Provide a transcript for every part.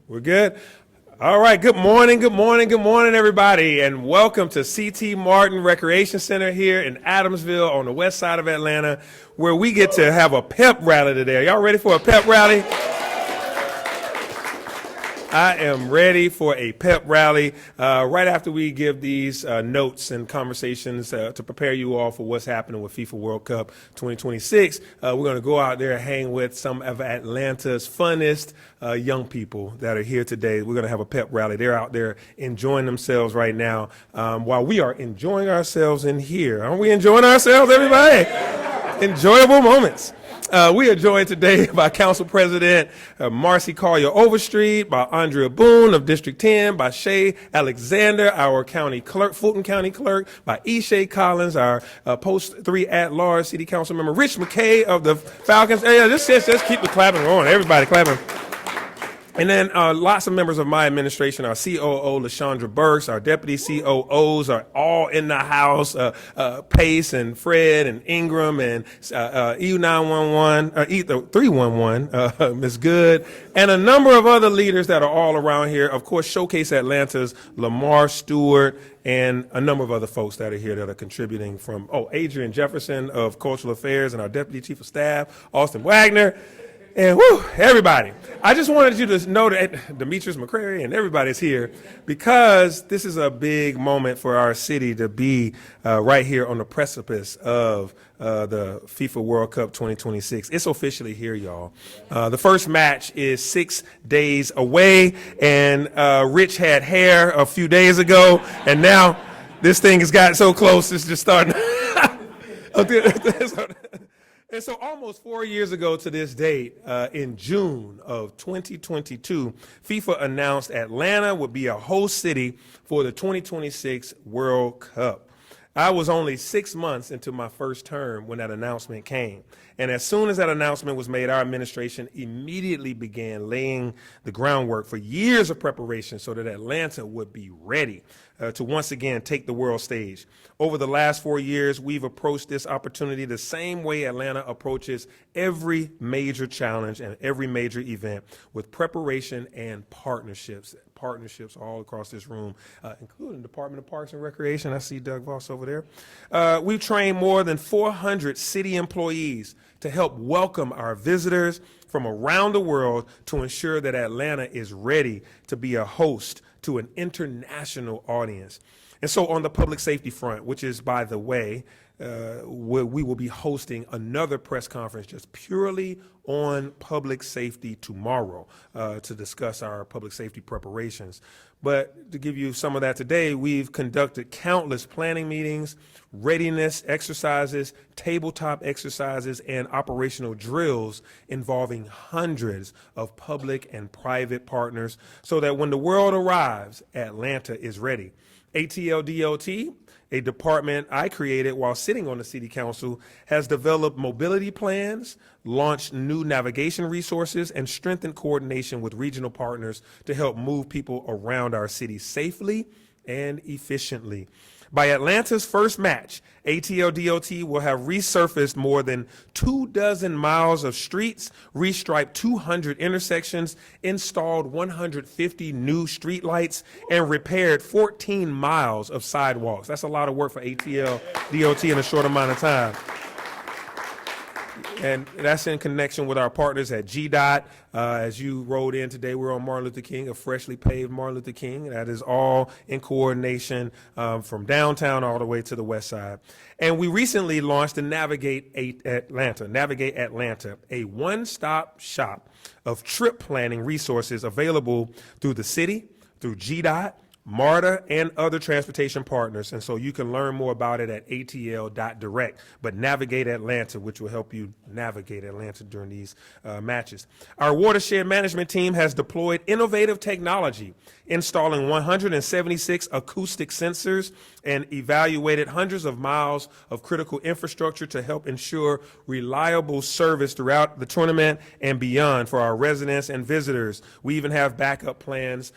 We're good? All right, good morning, everybody, and welcome to C.T. Martin Recreation Center here in Adamsville on the west side of Atlanta, where we get to have a pep rally today. Are y'all ready for a pep rally? I am ready for a pep rally right after we give these notes and conversations to prepare you all for what's happening with FIFA World Cup 2026. We're going to go out there and hang with some of Atlanta's funnest young people that are here today. We're going to have a pep rally. They're out there enjoying themselves right now while we are enjoying ourselves in here. Aren't we enjoying ourselves, everybody? Enjoyable moments. We are joined today by Council President Marcy Collier Overstreet, by Andrea Boone of District 10, by Shay Alexander, our county clerk, Fulton County clerk, by Eshay Collins, our Post 3 at-large city council member, Rich McKay of the Falcons. Hey, just keep the clapping going. Everybody clapping. And then lots of members of my administration, our COO, LaShondra Burks, our deputy COOs are all in the house, Pace and Fred and Ingram and EU911, E311, Ms. Good, and a number of other leaders that are all around here. Of course, Showcase Atlanta's Lamar Stewart and a number of other folks that are here that are contributing from, Adrian Jefferson of Cultural Affairs and our deputy chief of staff, Austin Wagner. And everybody. I just wanted you to know that Demetrius McCrary and everybody's here because this is a big moment for our city to be right here on the precipice of the FIFA World Cup 2026. It's officially here, y'all. The first match is 6 days away, and Rich had hair a few days ago, and now this thing has gotten so close, it's just starting. And so almost 4 years ago to this date, in June of 2022, FIFA announced Atlanta would be a host city for the 2026 World Cup. I was only 6 months into my first term when that announcement came. And as soon as that announcement was made, our administration immediately began laying the groundwork for years of preparation so that Atlanta would be ready to once again take the world stage. Over the last 4 years, we've approached this opportunity the same way Atlanta approaches every major challenge and every major event, with preparation and partnerships all across this room, including Department of Parks and Recreation. I see Doug Voss over there. We've trained more than 400 city employees to help welcome our visitors from around the world to ensure that Atlanta is ready to be a host to an international audience. And so on the public safety front, which is, by the way, we will be hosting another press conference just purely on public safety tomorrow to discuss our public safety preparations. But to give you some of that today, we've conducted countless planning meetings, readiness exercises, tabletop exercises, and operational drills involving hundreds of public and private partners so that when the world arrives, Atlanta is ready. ATL-DOT, a department I created while sitting on the city council, has developed mobility plans, launched new navigation resources, and strengthened coordination with regional partners to help move people around our city safely and efficiently. By Atlanta's first match, ATL-DOT will have resurfaced more than 24 miles of streets, restriped 200 intersections, installed 150 new streetlights, and repaired 14 miles of sidewalks. That's a lot of work for ATL-DOT in a short amount of time. And that's in connection with our partners at GDOT. As you rode in today, we're on Martin Luther King, a freshly paved Martin Luther King. That is all in coordination from downtown all the way to the west side. And we recently launched the Navigate Atlanta, a one-stop shop of trip planning resources available through the city, through GDOT, MARTA, and other transportation partners. And so you can learn more about it at atl.direct. But Navigate Atlanta, which will help you navigate Atlanta during these matches. Our watershed management team has deployed innovative technology, installing 176 acoustic sensors and evaluated hundreds of miles of critical infrastructure to help ensure reliable service throughout the tournament and beyond for our residents and visitors. We even have backup plans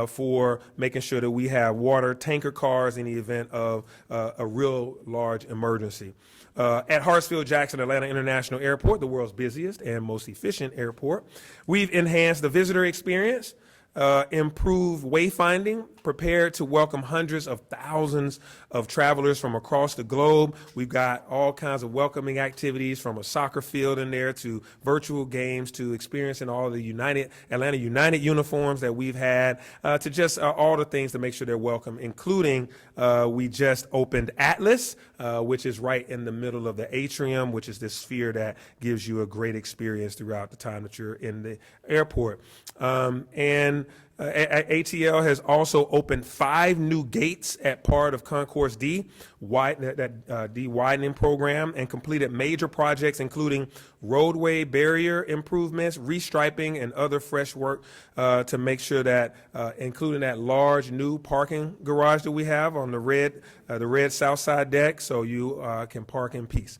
for making sure that we have water tanker cars in the event of a real large emergency. At Hartsfield-Jackson Atlanta International Airport, the world's busiest and most efficient airport, we've enhanced the visitor experience improve wayfinding, prepared to welcome hundreds of thousands of travelers from across the globe. We've got all kinds of welcoming activities, from a soccer field in there to virtual games to experiencing all the Atlanta United uniforms that we've had, to just all the things to make sure they're welcome, including we just opened Atlas, which is right in the middle of the atrium, which is this sphere that gives you a great experience throughout the time that you're in the airport. ATL has also opened 5 new gates at part of Concourse D, D widening program, and completed major projects including roadway barrier improvements, restriping, and other fresh work to make sure that, including that large new parking garage that we have on the red South Side deck, so you can park in peace.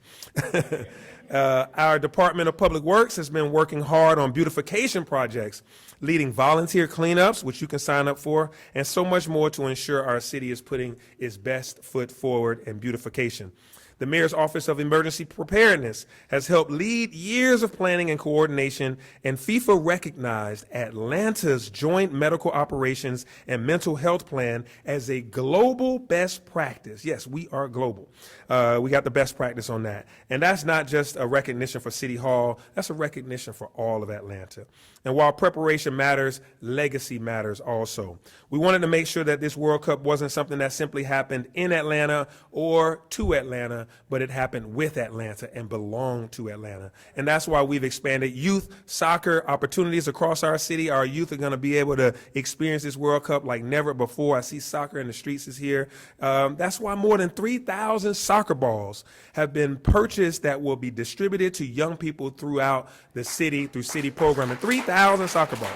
Our Department of Public Works has been working hard on beautification projects, leading volunteer cleanups, which you can sign up for, and so much more to ensure our city is putting its best foot forward in beautification. The Mayor's Office of Emergency Preparedness has helped lead years of planning and coordination, and FIFA recognized Atlanta's Joint Medical Operations and Mental Health Plan as a global best practice. Yes, we are global. We got the best practice on that. And that's not just a recognition for City Hall, that's a recognition for all of Atlanta. And while preparation matters, legacy matters also. We wanted to make sure that this World Cup wasn't something that simply happened in Atlanta or to Atlanta, but it happened with Atlanta and belonged to Atlanta. And that's why we've expanded youth soccer opportunities across our city. Our youth are going to be able to experience this World Cup like never before. I see soccer in the streets is here. That's why more than 3,000 soccer balls have been purchased that will be distributed to young people throughout the city through city programming. 3,000 soccer balls.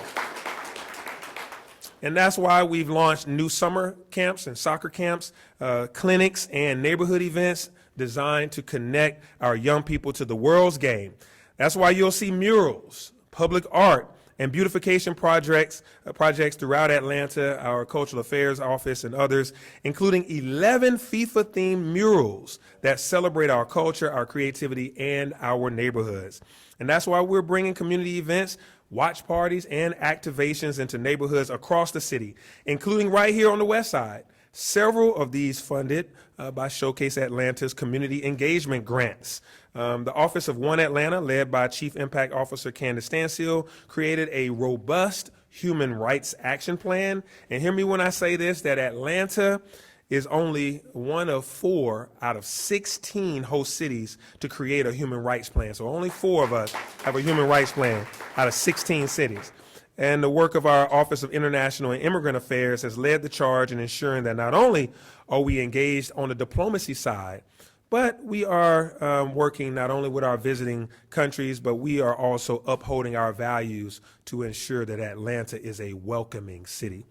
And that's why we've launched new summer camps and soccer camps, clinics, and neighborhood events designed to connect our young people to the world's game. That's why you'll see murals, public art, and beautification projects throughout Atlanta, our Cultural Affairs Office, and others, including 11 FIFA-themed murals that celebrate our culture, our creativity, and our neighborhoods. And that's why we're bringing community events, watch parties, and activations into neighborhoods across the city, including right here on the Westside. Several of these funded by Showcase Atlanta's community engagement grants. The Office of One Atlanta, led by Chief Impact Officer Candace Stansfield, created a robust human rights action plan. And hear me when I say this, that Atlanta is only one of 4 out of 16 host cities to create a human rights plan. So only 4 of us have a human rights plan out of 16 cities. And the work of our Office of International and Immigrant Affairs has led the charge in ensuring that not only are we engaged on the diplomacy side, but we are working not only with our visiting countries, but we are also upholding our values to ensure that Atlanta is a welcoming city.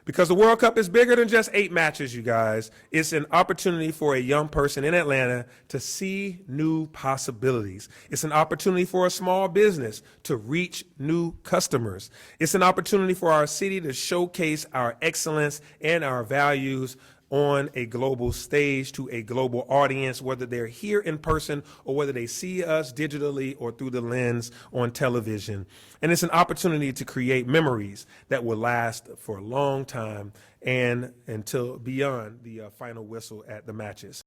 Because the World Cup is bigger than just 8 matches, you guys. It's an opportunity for a young person in Atlanta to see new possibilities. It's an opportunity for a small business to reach new customers. It's an opportunity for our city to showcase our excellence and our values on a global stage to a global audience, whether they're here in person or whether they see us digitally or through the lens on television. And it's an opportunity to create memories that will last for a long time and until beyond the final whistle at the matches.